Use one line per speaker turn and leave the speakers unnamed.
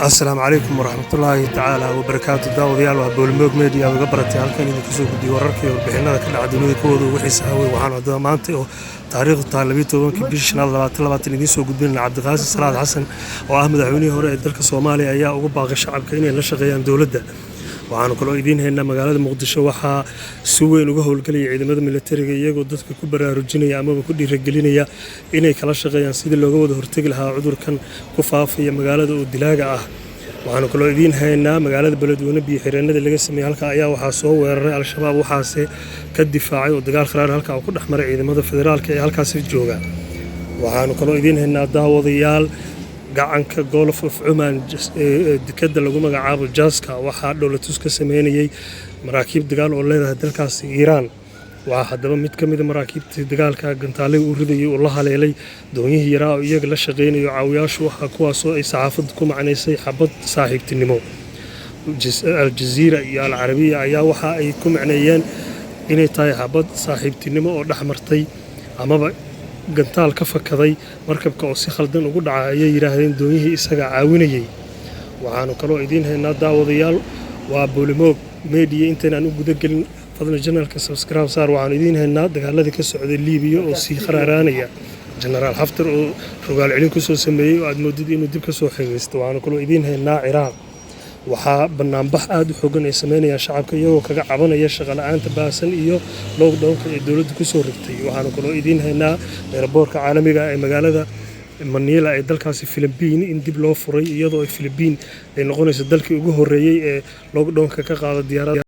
السلام عليكم ورحمة الله تعالى وبركاته داوديال وبولموج ميديا وقبرتي halkan idin kusoo gudbiyo wararkii warbixinada ka dhacay dunida kuwooda ugu xiisaha waxaan wada maanta oo taariikhdu tahay 12 bishii 2020 idin soo gudbinayna Cabdiqaasim Salaad Xasan oo ah madaxweynihii hore ee dalka Soomaaliya ayaa ugu baaqay shacabka inay la shaqeeyaan dawladda waxaan kaloo idin haynaa magaalada Muqdisho waxaa si weyn uga howlgalaya ciidamada militariga iyagoo dadka ku baraarujinaya ama ku dhiirigelinaya inay kala shaqeeyaan sidii looga wada hortagi lahaa cudurkan ku faafaya magaalada oo dilaaga ah waxaan kaloo idin haynaa magaalada Beledweyne biyo xireenada laga sameeyay halka ayaa waxaa soo weeraray al-shabaab waxaase ka difaacay oo dagaal qaraar halka uu ku dhaxmaray ciidamada federaalka ee halkaas jooga waxaan kaloo idin haynaa daawadayaal gacanka Gulf of Oman dekada lagu magacaabo Jazka waxaa dawladdu ka sameeyay maraakiib dagaal oo leedahay dalkaas Iran waxa hadaba mid kamid ah maraakiibta dagaalka gantaalay uu ridayay oo la haleelay dooniyihii yaraa oo iyaga la shaqeynayay caawiyaashu waxa kuwaas oo ay saxaafaddu ku macnaysay xabad saaxiibtinimo Al Jazeera iyo Al Arabiya ayaa waxa ay ku macneeyeen inay tahay xabad saaxiibtinimo oo dhaxmartay amaba gantaal ka fakaday markabka oo si khaldan ugu dhacay ayay yiraahdeen dooniyihii isaga caawinayay waxaanu kaloo idin haynaa daawadayaal waa Bolimoog Media intaan u guda galin fadlan channelka subscribe saar waxaan idin haynaa dagaaladii ka socday Liibiya oo si kharaaraanaya General Haftar oo rogaal celin ku soo sameeyay oo aad moodid inuu dib ka soo xigeysto waxaan kaloo idin haynaa Ciraaq waxaa banaanbax aad u xooggan ay sameynayaan shacabka iyagoo kaga cabanaya shaqo la'aanta baasan iyo lockdownka ee dawladdu ku soo rogtay waxaan kaloo idin haynaa airportka caalamiga ee magaalada Manila ee dalkaasi Philippines in dib loo furay iyadoo ay Philippines ay noqonayso dalkii ugu horeeyay ee lockdownka ka qaada diyaaradaha